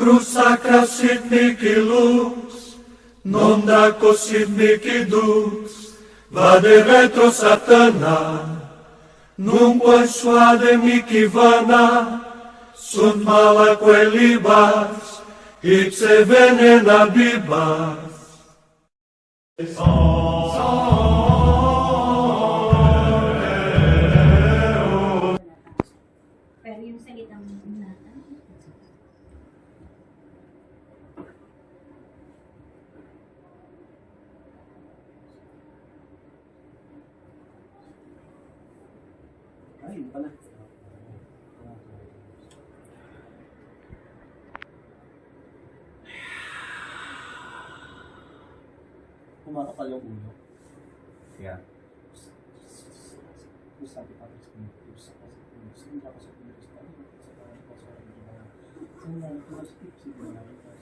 Cruz sacra sit mihi lux, non da cosit mihi dux, vade retro satana, nunque suade mihi vana, sunt mala quelibas, ipse venena bibas. Pero yung salitang nata, Ay, yun pala. Kumakapal yung ulo. Yeah. Sabi pa rin sa mga tips ako sa tips. Hindi ako sa tips. Ano sa parang ko sa mga sa mga tips tips ito na rin sa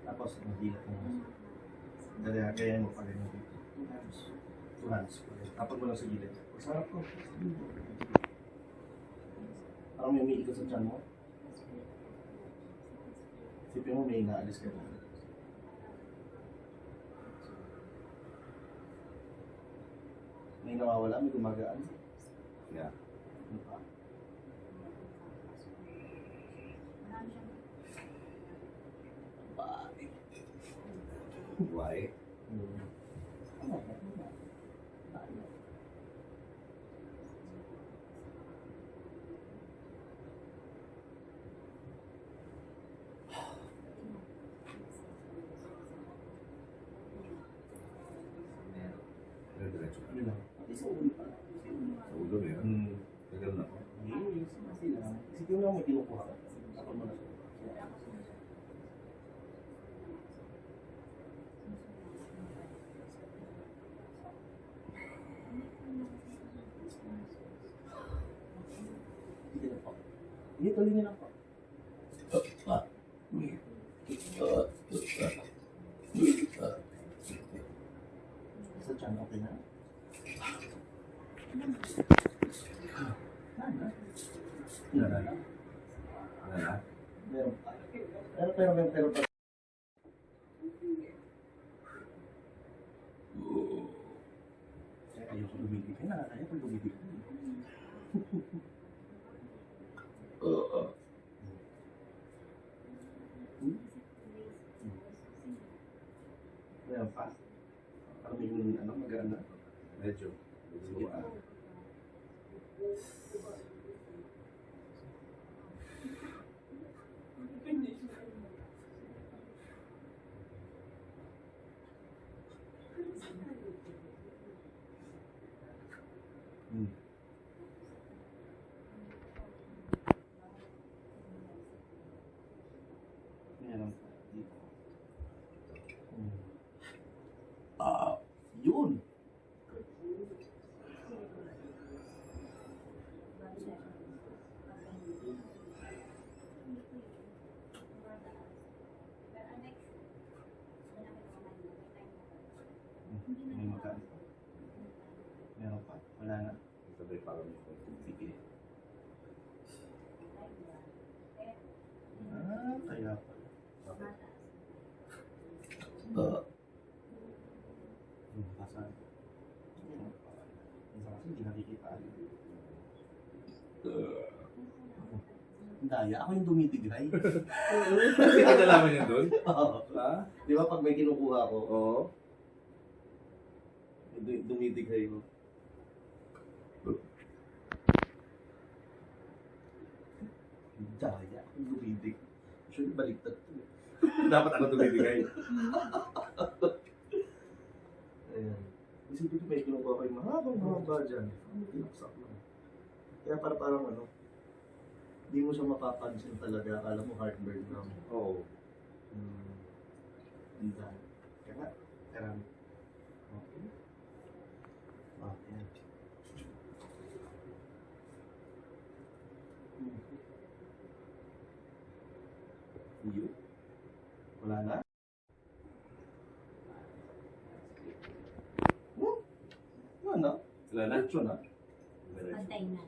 tapos nagilat mo. Gaya mo pa rin yung dito. Two hands. Tapos mo lang sa gilid. Sarap ko. Parang may umiikot sa tiyan mo. Sipin mo may inaalis ka na. May nawawala, may gumagaan. Yeah. Ano pa? Why? Diretso ka. Ano lang? Pati sa ulo pa. Sa ulo meron. Tagal na po. Hindi, kasi lang. Isipin mo lang may kinukuha ka. Tapos mo na siya. Hindi na po. Hindi, tuloy niya lang po. Sa tiyan, okay na? Wala na. Ano na? Meron pa. Pero pa. Ayoko lumibig. Ay, nakakaya pag lumibig. Meron pa. Parang may ano, magaan na. Medyo. Sige pa. Hmm. Meron pa. Dito. Hmm. Yun. May magaan pa. Meron pa. Wala na. Sabay parang sige. Kaya pa. Kasan. Minsan kasi hindi nakikita. Ang daya. Ako yung dumitigray. Hindi ka nalaman yun doon? Oo. Ha? Di ba pag may kinukuha ko, Oo. dumitigray ko. Ang daya. Ako yung dumitig. Actually, baliktad to. Dapat ako tumibigay. Ayan. Isipin ko may kinukuha ko yung mahabang dyan. Pinaksak mo. Kaya parang ano, hindi mo siya mapapansin talaga. Akala mo heartburn lang. Oo. Hindi dahil. Kaya nga, karami. Okay. Ayan. Iyo. Wala na? Wala na? Wala na? Diretso na? Pantay na.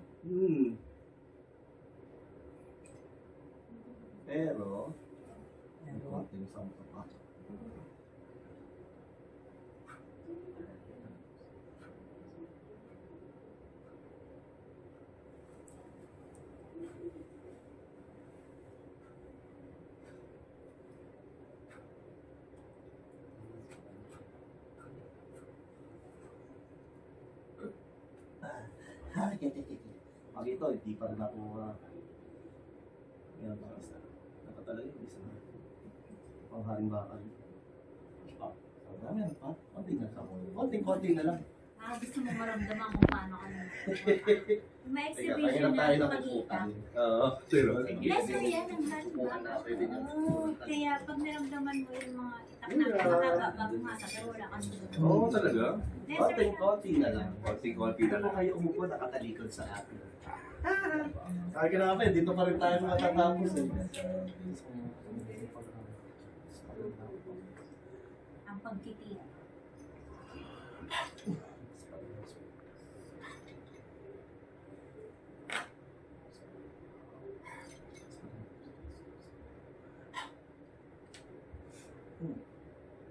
Pero, may konting sampa pa. Pag ito, hindi pa rin ako yan pa isa. Nakatalaga yung isa. Pangharing bakal. Ah, dami na pa. Konting-konti na lang. Gusto mo maramdaman kung paano ka naman. May Teka, exhibition kaya na tayo na pakita. pupukan. Oo. Zero. Lesser yan ang Pupukan na, pwede nyo. Kaya pag naramdaman mo yung mga itak na nakakaba, babumasa, pero wala kang dulo. Oo, talaga? Lesser yan. Konting-konti na lang. Konti-konti na Kung lang. kayo umupo, nakatalikod sa akin. Kaya ka naman, dito pa rin tayo matatapos eh. Ang pagtitiyak.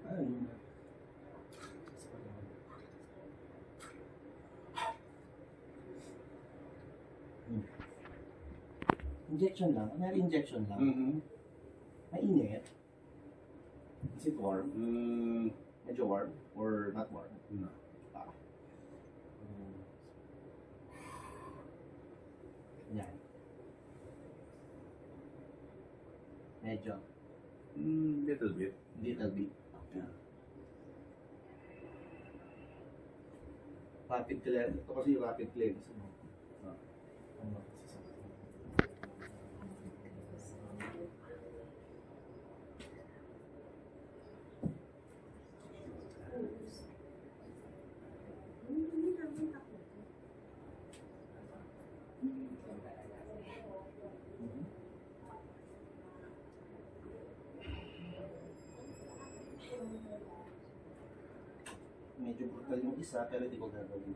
Ayun. Injection lang. May injection lang. Mm-hmm. Mainit. Is it warm? Medyo warm or not warm. No. Ah. Yan. Medyo. Little bit. Little bit. Yeah. Rapid cleanse. Ito kasi yung rapid cleanse. Ah. Ano? Medyo brutal yung isa, pero hindi ko gagawin.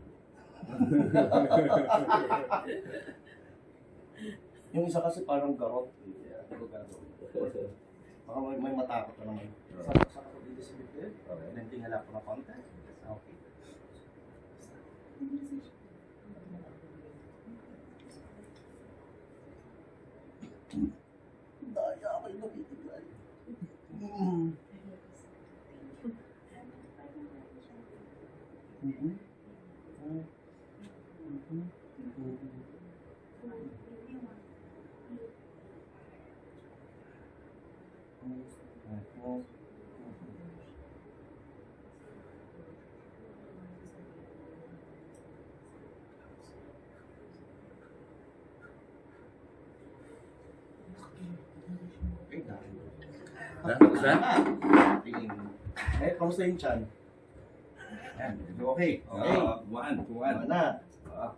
Yung isa kasi parang garot. Hindi ko gagawin. Baka may matakot ka naman. Saksak ako dito sa bibig. Then tingala ko na konti. Okay. Daya ako yung nabibigay. Eh, kamusta yung chan? Yan. Okay. Okay. Kumaan. Ano na? Ah.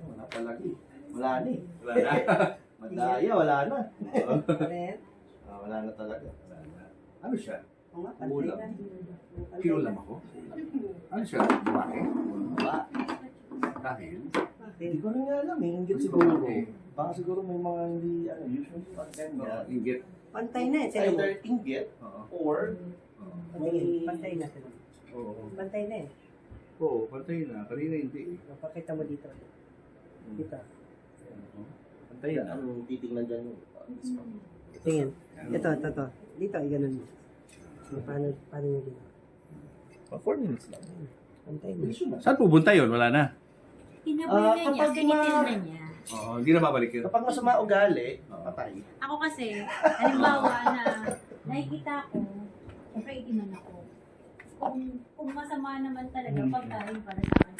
Wala palagi. Wala na eh. Wala na. Madaya, wala na. Red? Wala na talaga. Wala na. Ano siya? Oo nga, Ulam. pantay na. Kinulam ako? Ano siya? Buwake? Wala. Dahil? Hindi ko rin nga alam eh. Inggit siguro. Baka siguro may mga hindi, usually pag ganyan. Inggit. Pantay na eh. It's Sino mo? either inggit Oo. or Patingin, pantay na. Sino mo? Oo. Pantay na eh. Oo, pantay na. Kanina hindi. Pakita mo dito. Dito. Pantay na. ang titingnan dyan yung Tingin. Ito. Dito, ay ganun mo. Paano nyo dito? 4 minutes lang. Pantay na. Saan pupunta yun? Wala na. Tinaboy na niya, kapag kinitil na niya. Oo, hindi na babalik yun. Kapag masama ugali, patay. Ako kasi, halimbawa na nakikita ko, syempre itiman ako. Kung masama naman talaga, pagkain para sa akin.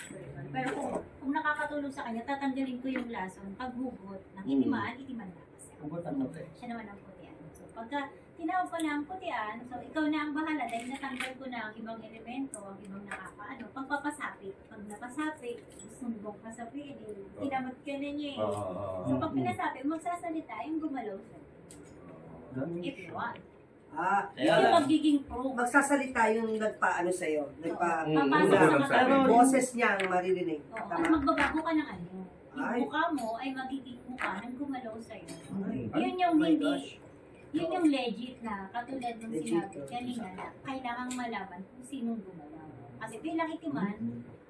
Pero kung nakakatulong sa kanya, tatanggalin ko yung lason. Paghugot ng itiman na kasi. Hugot ang mati. Siya naman ang puti. So pagka tinawag ko na ang putian. So, ikaw na ang bahala dahil natanggal ko na ang ibang elemento, ang ibang nakakaano. Pagpapasapit. Pag napasapit, sumbong ka sa pili. Tinamot ka na niya eh. So, pag pinasapit, magsasalita, yung gumalaw siya. If you want. Yun yung magiging proof. Magsasalita yung nagpaano sa'yo. Papasok sa Pero katawan. boses niya ang maririnig. Oo, at Tama? magbabago ka ng ano. Yung Ay. mukha mo ay magiging mukha ng gumalaw sa'yo. Ay. Yun yung Oh my hindi, gosh. yun yung legit na, katulad ng Legit, sinabi oh. kanina na kailangang malaman kung sinong gumalaw. Kasi bilang itiman,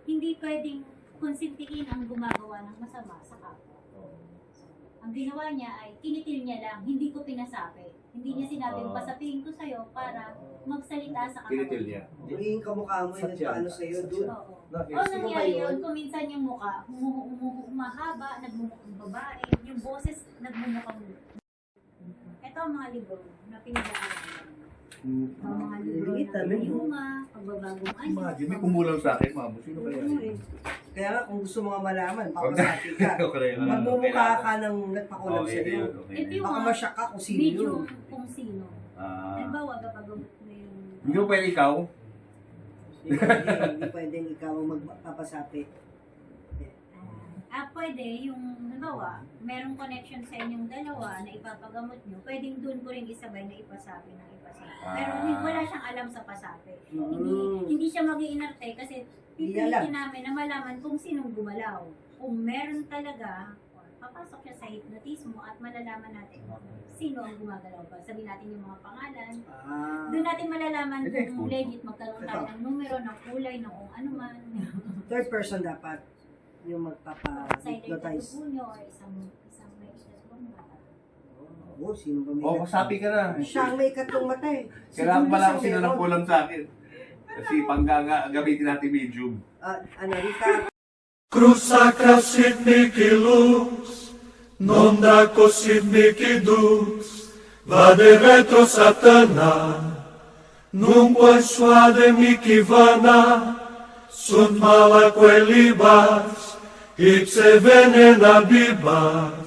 hindi pwedeng konsintihin ang gumagawa ng masama sa kapwa. Ang ginawa niya ay kinitil niya lang, hindi ko pinasabi. Hindi niya sinabing pasapihin ko sa'yo para magsalita sa katawan. Kinitil niya. Magiging kamukha mo yung nagpaano sa'yo. Dude. Oo. Bakit? O Sino ba nangyari yun? yun, kung minsan yung mukha, humahaba, nagmumukhang babae, yung boses nagmumukhang. Ito ang mga libro na pinag-aaralan. Ang mga libro Liit, na ano? Yuma, pagbabagong ano. Imagine, may kumulang sa akin, ma'am. Sino kaya? Kaya nga, kung gusto mo nga malaman, papasabi ka. Okay. Magmumukha ka ng nagpakulam Okay, sa'yo. yun, okay. If you Baka want, masyak ka kung sino video yun. kung sino. Ah. Halimbawa, gapagamot mo yung. Hindi mo pwede ikaw? Hindi pwedeng ikaw ang magpapasabi. Pwede, yung, halimbawa, merong connection sa inyong dalawa na ipapagamot nyo, pwedeng doon ko rin isabay na ipasabi ng ipasabi. Pero wala siyang alam sa pasabi. Hindi siya mag-iinarte kasi Hindi alam. pipilitin namin na malaman kung sinong gumalaw. Kung meron talaga, papasok siya sa hypnotismo at malalaman natin kung sino ang gumagalaw ba. Sabihin natin yung mga pangalan. Doon natin malalaman kung legit magkaroon tayo ng numero, ng kulay, ng kung ano man. Third person dapat yung Sa magpapa-hypnotize. ito nyo or isang may istasyon. Oo, sino ba may Oh, masabi ka na. Siya ang may katlong mata eh. Si Kailangan Julius pala ang kung sino meron. ng kulang sa akin. Kasi pangga gamitin natin medium. Ano, Rita? Cruz sacra sit mihi lux, non da cosit mihi dux, vade retro satana, nunque suade mihi vana, sunt mala quelibas, ipse venena bibas.